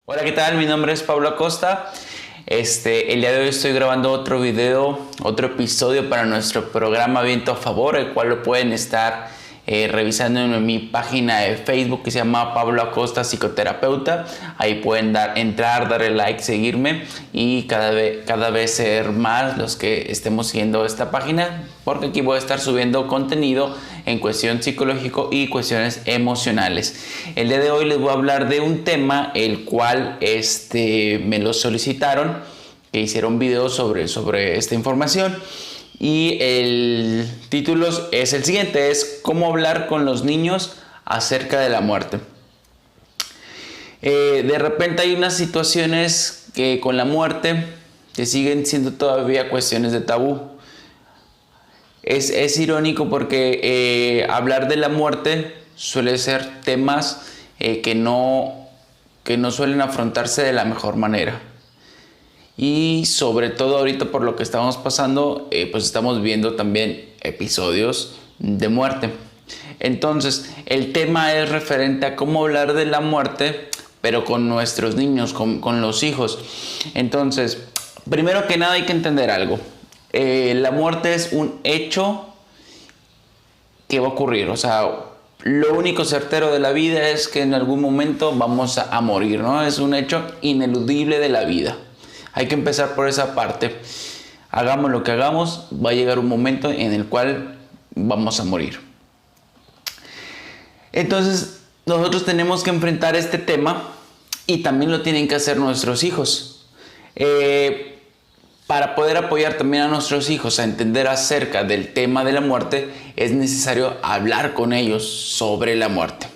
Hola, ¿qué tal? Mi nombre es Pablo Acosta. El día de hoy estoy grabando otro video, otro episodio para nuestro programa Viento a Favor, el cual lo pueden estar revisando en mi página de Facebook que se llama Pablo Acosta Psicoterapeuta. Ahí pueden entrar, darle like, seguirme y cada vez ser más los que estemos siguiendo esta página, porque aquí voy a estar subiendo contenido en cuestión psicológico y cuestiones emocionales. El día de hoy les voy a hablar de un tema el cual me lo solicitaron, que hiciera un video sobre esta información, y el título es el siguiente: es cómo hablar con los niños acerca de la muerte. De repente hay unas situaciones que con la muerte que siguen siendo todavía cuestiones de tabú. Es irónico porque hablar de la muerte suele ser temas que no suelen afrontarse de la mejor manera. Y sobre todo ahorita por lo que estamos pasando, pues estamos viendo también episodios de muerte. Entonces, el tema es referente a cómo hablar de la muerte, pero con nuestros niños, con los hijos. Entonces, primero que nada hay que entender algo. La muerte es un hecho que va a ocurrir. O sea, lo único certero de la vida es que en algún momento vamos a morir, ¿no? Es un hecho ineludible de la vida. Hay que empezar por esa parte. Hagamos lo que hagamos, va a llegar un momento en el cual vamos a morir. Entonces, nosotros tenemos que enfrentar este tema y también lo tienen que hacer nuestros hijos. Para poder apoyar también a nuestros hijos a entender acerca del tema de la muerte, es necesario hablar con ellos sobre la muerte.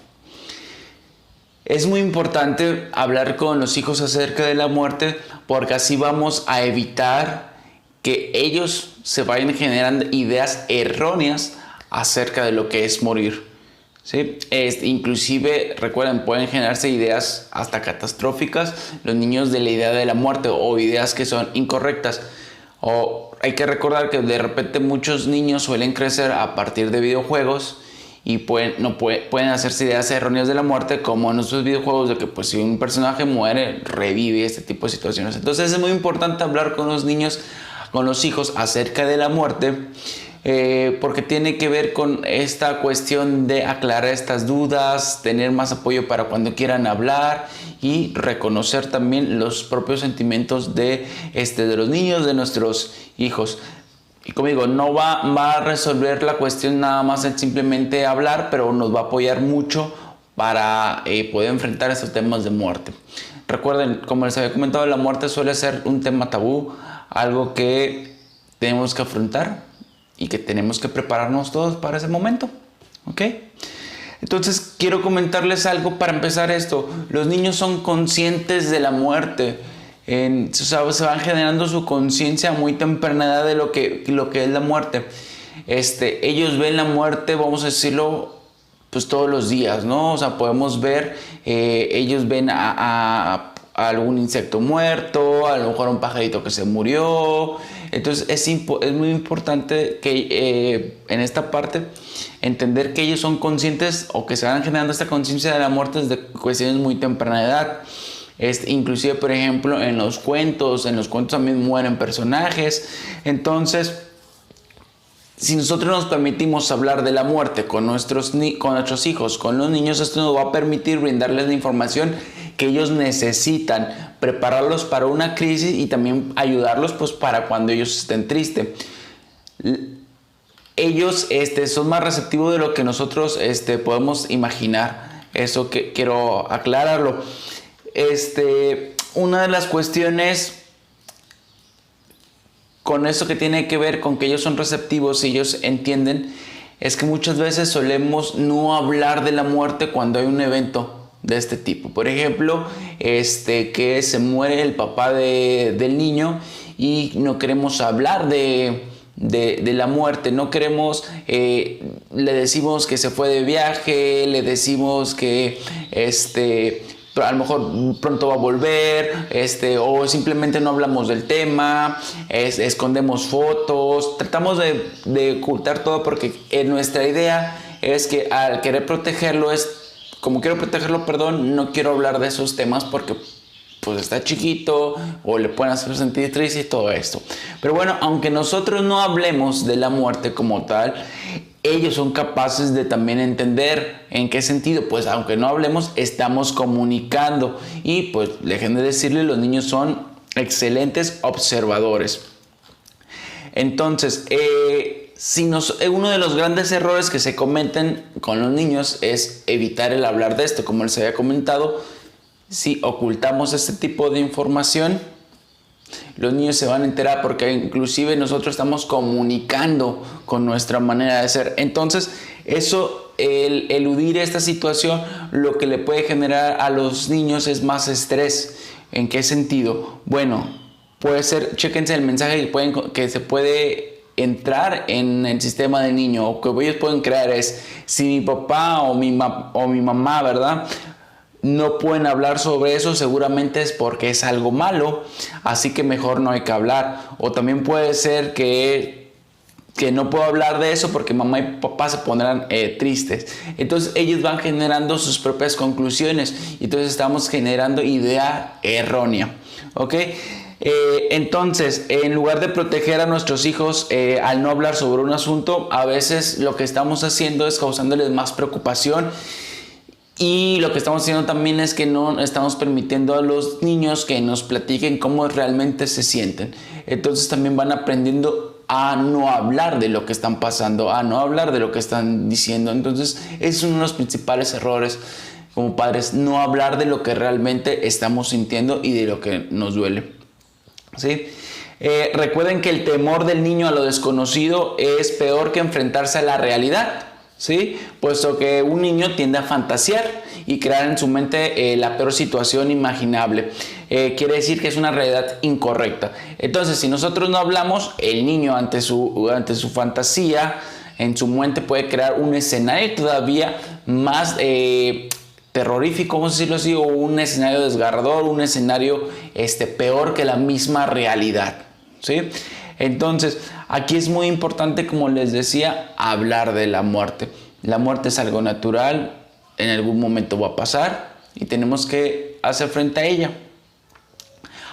Es muy importante hablar con los hijos acerca de la muerte, porque así vamos a evitar que ellos se vayan generando ideas erróneas acerca de lo que es morir. ¿Sí? Inclusive, recuerden, pueden generarse ideas hasta catastróficas los niños de la idea de la muerte, o ideas que son incorrectas. O hay que recordar que de repente muchos niños suelen crecer a partir de videojuegos y pueden hacerse ideas erróneas de la muerte, como en nuestros videojuegos, de que pues si un personaje muere, revive, este tipo de situaciones. Entonces es muy importante hablar con los niños, con los hijos acerca de la muerte, porque tiene que ver con esta cuestión de aclarar estas dudas, tener más apoyo para cuando quieran hablar y reconocer también los propios sentimientos de los niños, de nuestros hijos. Y como digo, no va a resolver la cuestión nada más en simplemente hablar, pero nos va a apoyar mucho para poder enfrentar estos temas de muerte. Recuerden, como les había comentado, la muerte suele ser un tema tabú, algo que tenemos que afrontar y que tenemos que prepararnos todos para ese momento. ¿Ok? Entonces quiero comentarles algo para empezar esto. Los niños son conscientes de la muerte. Se van generando su conciencia a muy temprana edad de lo que es la muerte. Ellos ven la muerte, vamos a decirlo, pues todos los días, ¿no? O sea, podemos ver, ellos ven a algún insecto muerto, a lo mejor un pajarito que se murió. Entonces es muy importante que en esta parte entender que ellos son conscientes, o que se van generando esta conciencia de la muerte desde cuestiones muy temprana edad. Inclusive, por ejemplo, en los cuentos también mueren personajes. Entonces, si nosotros nos permitimos hablar de la muerte con nuestros hijos, con los niños, esto nos va a permitir brindarles la información que ellos necesitan, prepararlos para una crisis y también ayudarlos pues para cuando ellos estén tristes. Ellos son más receptivos de lo que nosotros podemos imaginar. Eso que quiero aclararlo. Una de las cuestiones con eso que tiene que ver con que ellos son receptivos y ellos entienden, es que muchas veces solemos no hablar de la muerte cuando hay un evento de este tipo. Por ejemplo, que se muere el papá del niño y no queremos hablar de la muerte, no queremos, le decimos que se fue de viaje, le decimos que a lo mejor pronto va a volver, o simplemente no hablamos del tema, escondemos fotos, tratamos de ocultar todo, porque nuestra idea es que al querer protegerlo no quiero hablar de esos temas porque pues está chiquito o le pueden hacer sentir triste y todo esto. Pero bueno, aunque nosotros no hablemos de la muerte como tal, ellos son capaces de también entender en qué sentido. Pues aunque no hablemos, estamos comunicando. Y pues déjenme decirles, los niños son excelentes observadores. Entonces, uno de los grandes errores que se cometen con los niños es evitar el hablar de esto. Como les había comentado, si ocultamos este tipo de información, los niños se van a enterar, porque inclusive nosotros estamos comunicando con nuestra manera de ser. Entonces, el eludir esta situación, lo que le puede generar a los niños es más estrés. ¿En qué sentido? Bueno, puede ser, chéquense el mensaje que se puede entrar en el sistema del niño, o que ellos pueden crear es: si mi papá o mi mamá, ¿verdad?, no pueden hablar sobre eso, seguramente es porque es algo malo, así que mejor no hay que hablar. O también puede ser que no puedo hablar de eso porque mamá y papá se pondrán tristes. Entonces ellos van generando sus propias conclusiones y entonces estamos generando idea errónea, ¿ok? Entonces, en lugar de proteger a nuestros hijos al no hablar sobre un asunto, a veces lo que estamos haciendo es causándoles más preocupación. Y lo que estamos haciendo también es que no estamos permitiendo a los niños que nos platiquen cómo realmente se sienten. Entonces también van aprendiendo a no hablar de lo que están pasando, a no hablar de lo que están diciendo. Entonces es uno de los principales errores como padres, no hablar de lo que realmente estamos sintiendo y de lo que nos duele, ¿sí? Recuerden que el temor del niño a lo desconocido es peor que enfrentarse a la realidad, ¿sí? Puesto que un niño tiende a fantasear y crear en su mente la peor situación imaginable. Quiere decir que es una realidad incorrecta. Entonces, si nosotros no hablamos, el niño ante su fantasía, en su mente puede crear un escenario todavía más terrorífico, vamos a decirlo así, o un escenario desgarrador, un escenario peor que la misma realidad, ¿sí? Entonces, aquí es muy importante, como les decía, hablar de la muerte. La muerte es algo natural, en algún momento va a pasar y tenemos que hacer frente a ella.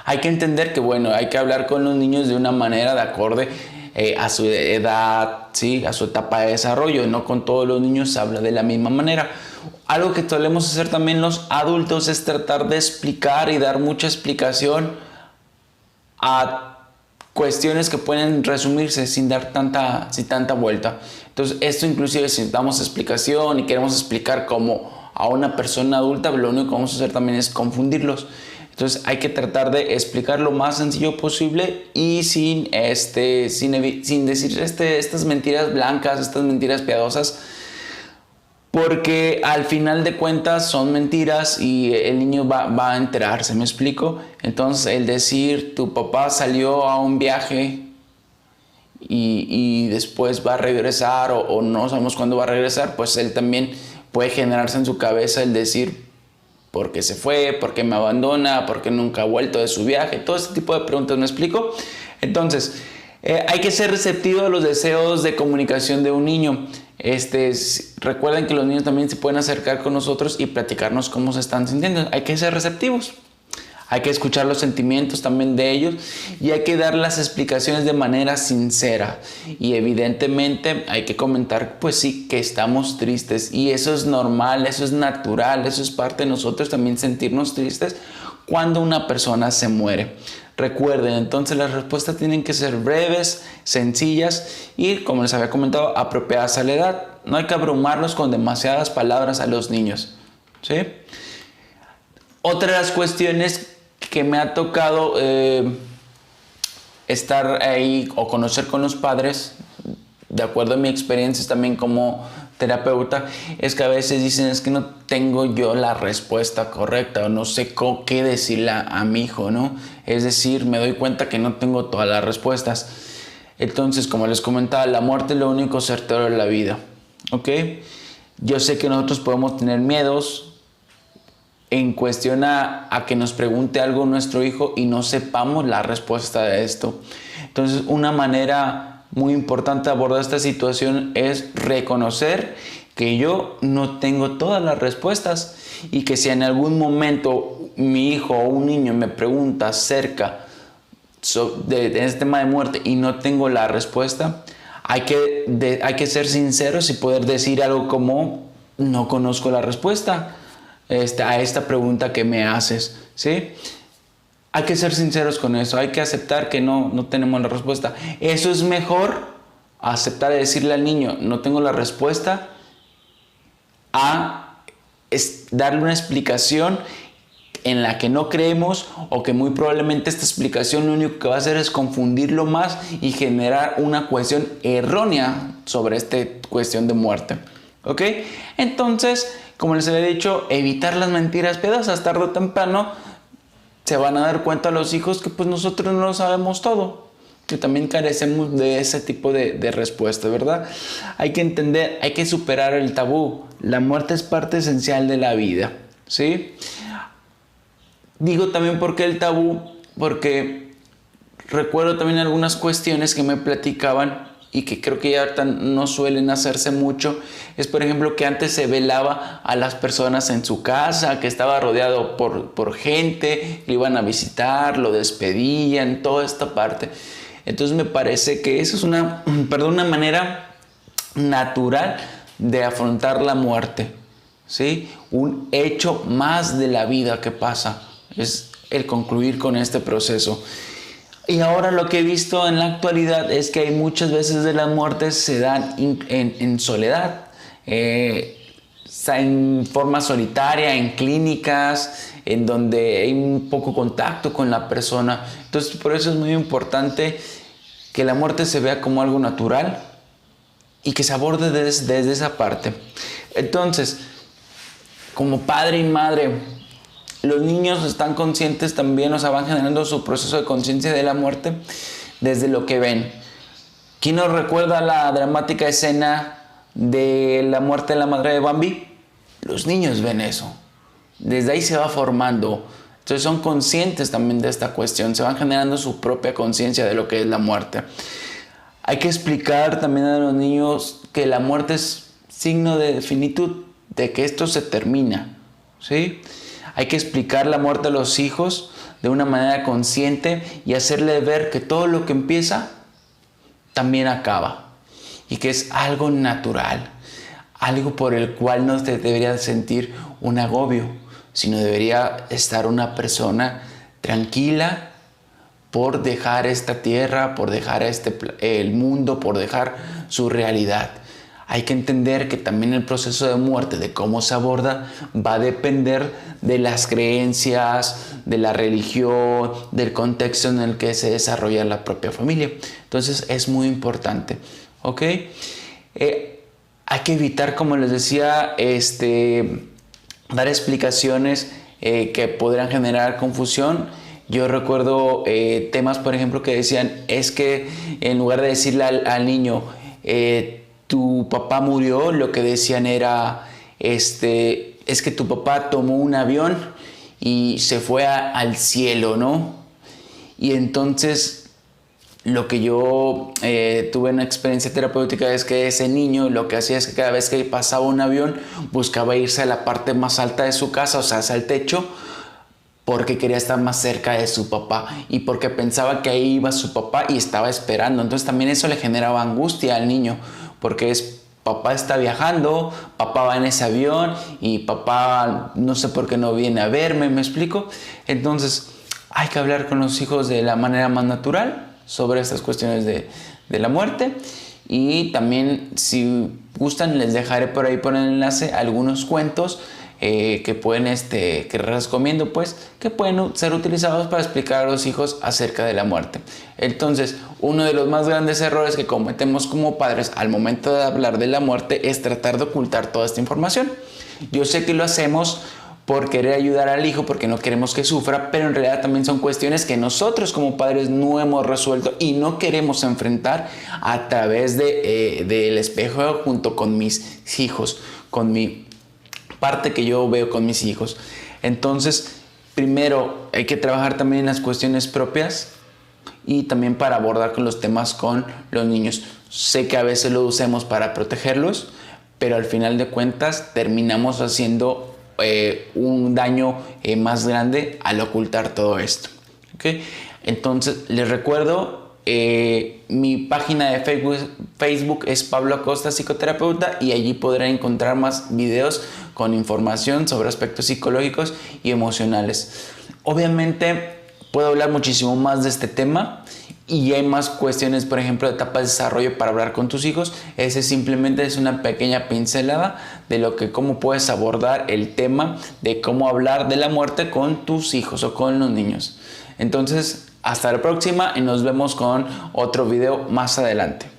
Hay que entender que, bueno, hay que hablar con los niños de una manera de acorde a su edad, ¿sí?, a su etapa de desarrollo. No con todos los niños se habla de la misma manera. Algo que solemos hacer también los adultos es tratar de explicar y dar mucha explicación a cuestiones que pueden resumirse sin dar tanta vuelta. Entonces, esto inclusive si damos explicación y queremos explicar como a una persona adulta, lo único que vamos a hacer también es confundirlos. Entonces, hay que tratar de explicar lo más sencillo posible y sin decir estas mentiras blancas, estas mentiras piadosas, porque al final de cuentas son mentiras y el niño va a enterarse, ¿me explico? Entonces, el decir tu papá salió a un viaje y después va a regresar o no sabemos cuándo va a regresar, pues él también puede generarse en su cabeza el decir por qué se fue, por qué me abandona, por qué nunca ha vuelto de su viaje, todo este tipo de preguntas, ¿me explico? Entonces, hay que ser receptivo a los deseos de comunicación de un niño. Recuerden que los niños también se pueden acercar con nosotros y platicarnos cómo se están sintiendo. Hay que ser receptivos. Hay que escuchar los sentimientos también de ellos y hay que dar las explicaciones de manera sincera. Y evidentemente hay que comentar, pues sí, que estamos tristes. Y eso es normal, eso es natural, eso es parte de nosotros también sentirnos tristes cuando una persona se muere. Recuerden, entonces las respuestas tienen que ser breves, sencillas y, como les había comentado, apropiadas a la edad. No hay que abrumarlos con demasiadas palabras a los niños, ¿sí? Otra de las cuestiones que me ha tocado estar ahí o conocer con los padres, de acuerdo a mi experiencia también como terapeuta, es que a veces dicen es que no tengo yo la respuesta correcta o no sé qué decirle a mi hijo, ¿no? Es decir, me doy cuenta que no tengo todas las respuestas. Entonces, como les comentaba, la muerte es lo único certero de la vida, ¿ok? Yo sé que nosotros podemos tener miedos en cuestión a que nos pregunte algo nuestro hijo y no sepamos la respuesta de esto. Entonces, una manera muy importante de abordar esta situación es reconocer que yo no tengo todas las respuestas y que si en algún momento mi hijo o un niño me pregunta acerca de este tema de muerte y no tengo la respuesta, hay que ser sinceros y poder decir algo como: no conozco la respuesta a esta pregunta que me haces, ¿sí? Hay que ser sinceros con eso, hay que aceptar que no tenemos la respuesta. Eso es mejor, aceptar y decirle al niño: no tengo la respuesta, a darle una explicación en la que no creemos, o que muy probablemente esta explicación lo único que va a hacer es confundirlo más y generar una cuestión errónea sobre esta cuestión de muerte. ¿Ok? Entonces, como les había dicho, evitar las mentiras piadosas. Tarde o temprano se van a dar cuenta los hijos que pues nosotros no lo sabemos todo, que también carecemos de ese tipo de respuesta, ¿verdad? Hay que entender, hay que superar el tabú. La muerte es parte esencial de la vida, ¿sí? Digo también por qué el tabú, porque recuerdo también algunas cuestiones que me platicaban y que creo que ya no suelen hacerse mucho. Es, por ejemplo, que antes se velaba a las personas en su casa, que estaba rodeado por gente, le iban a visitar, lo despedían, toda esta parte. Entonces me parece que eso es una manera natural de afrontar la muerte, ¿sí? Un hecho más de la vida que pasa. Es el concluir con este proceso. Y ahora lo que he visto en la actualidad es que hay muchas veces de las muertes se dan en soledad, en forma solitaria, en clínicas, en donde hay un poco contacto con la persona. Entonces, por eso es muy importante que la muerte se vea como algo natural y que se aborde desde esa parte. Entonces, como padre y madre, los niños están conscientes también, o sea, van generando su proceso de conciencia de la muerte desde lo que ven. ¿Quién nos recuerda la dramática escena de la muerte de la madre de Bambi? Los niños ven eso. Desde ahí se va formando. Entonces son conscientes también de esta cuestión, se van generando su propia conciencia de lo que es la muerte. Hay que explicar también a los niños que la muerte es signo de finitud, de que esto se termina, ¿sí? Hay que explicar la muerte a los hijos de una manera consciente y hacerle ver que todo lo que empieza también acaba y que es algo natural, algo por el cual no te debería sentir un agobio, sino debería estar una persona tranquila por dejar esta tierra, por dejar el mundo, por dejar su realidad. Hay que entender que también el proceso de muerte, de cómo se aborda, va a depender de las creencias, de la religión, del contexto en el que se desarrolla la propia familia. Entonces es muy importante, ¿ok? Hay que evitar, como les decía, dar explicaciones que podrían generar confusión. Yo recuerdo temas, por ejemplo, que decían, es que en lugar de decirle al niño, tu papá murió, lo que decían era, es que tu papá tomó un avión y se fue al cielo, ¿no? Y entonces lo que yo tuve una experiencia terapéutica es que ese niño lo que hacía es que cada vez que pasaba un avión buscaba irse a la parte más alta de su casa, o sea, hacia el techo, porque quería estar más cerca de su papá y porque pensaba que ahí iba su papá y estaba esperando. Entonces también eso le generaba angustia al niño, porque papá está viajando, papá va en ese avión y papá no sé por qué no viene a verme, ¿me explico? Entonces hay que hablar con los hijos de la manera más natural sobre estas cuestiones de la muerte. Y también, si gustan, les dejaré por ahí por el enlace algunos cuentos que pueden, que recomiendo, pues, que pueden ser utilizados para explicar a los hijos acerca de la muerte. Entonces, uno de los más grandes errores que cometemos como padres al momento de hablar de la muerte es tratar de ocultar toda esta información. Yo sé que lo hacemos por querer ayudar al hijo, porque no queremos que sufra, pero en realidad también son cuestiones que nosotros como padres no hemos resuelto y no queremos enfrentar a través del espejo junto con mis hijos, con mi parte que yo veo con mis hijos. Entonces, primero hay que trabajar también en las cuestiones propias y también para abordar con los temas con los niños. Sé que a veces lo usamos para protegerlos, pero al final de cuentas terminamos haciendo un daño más grande al ocultar todo esto. ¿Okay? Entonces les recuerdo, mi página de Facebook es Pablo Acosta Psicoterapeuta, y allí podrán encontrar más videos con información sobre aspectos psicológicos y emocionales. Obviamente puedo hablar muchísimo más de este tema y hay más cuestiones, por ejemplo, de etapas de desarrollo para hablar con tus hijos. Ese simplemente es una pequeña pincelada de cómo puedes abordar el tema de cómo hablar de la muerte con tus hijos o con los niños. Entonces, hasta la próxima y nos vemos con otro video más adelante.